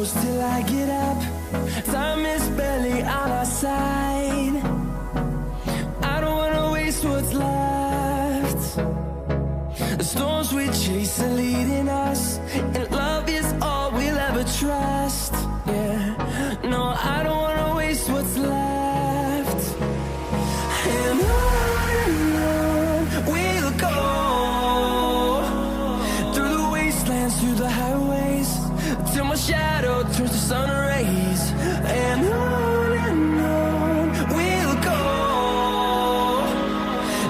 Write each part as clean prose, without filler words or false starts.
close till I get up. Time is barely on our side. I don't wanna waste what's left. The storms we chase are leading us, and love is all we'll ever trust. Yeah, no, I don't wanna waste what's left. And on we'll go, through the wastelands, through the highways, till my shadow turns to sun rays. And on we'll go,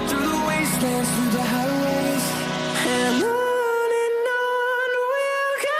through the wastelands, through the highways, and on we'll go.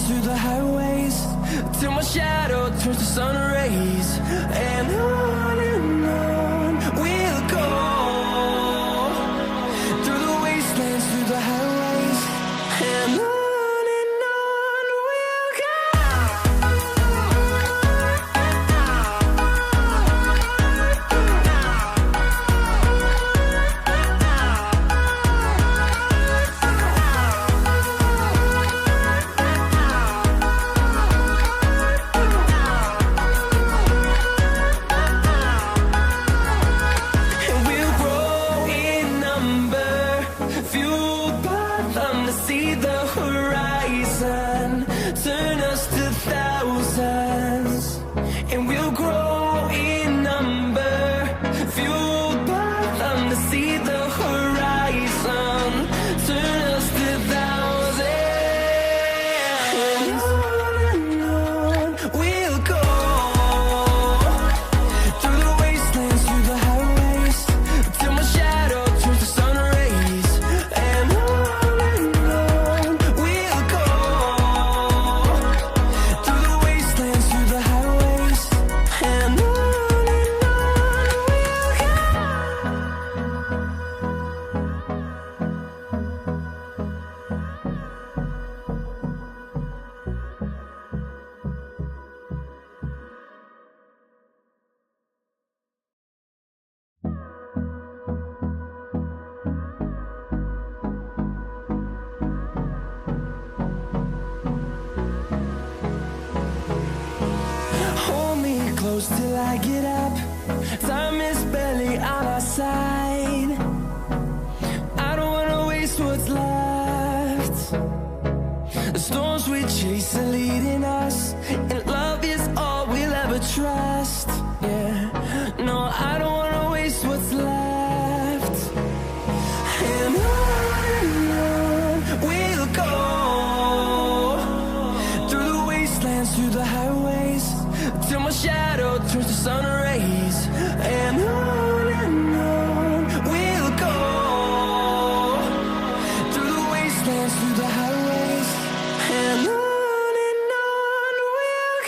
Through the highways, till my shadow turns to sun rays. And on we'll go, through the wastelands, through the highways, and on we'll go. See the horizon, turn us to thousands, and we'll grow in number, fueled by them. To see the horizon, turn us to thousands, and on we'll go, through the wastelands, through the highways, till my shadow turns to sun rays. And close till I get up. Time is barely on our side. I don't wanna waste what's left. The storms we chase are leading us, and love is all we'll ever trust. Yeah, no, I don't wanna waste what's left. And on we'll go, through the wastelands, through the highways, till my shadow turns to sun rays. And on we'll go, through the wastelands, through the highways, and on we'll go.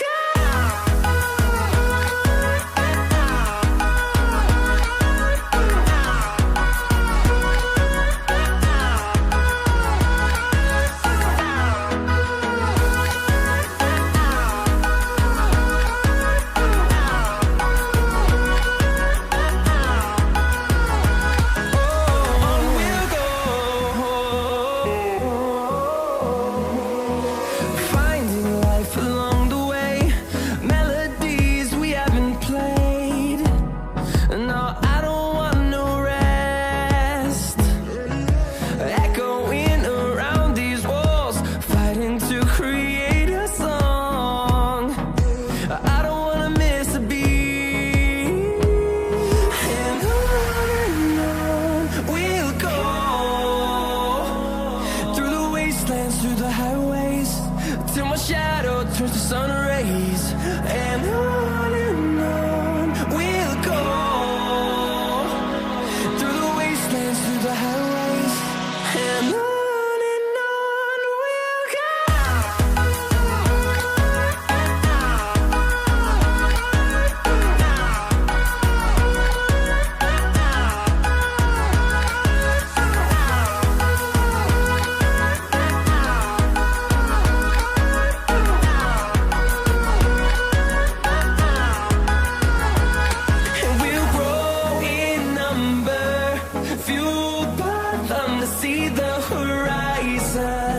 fueled by them to see the horizon.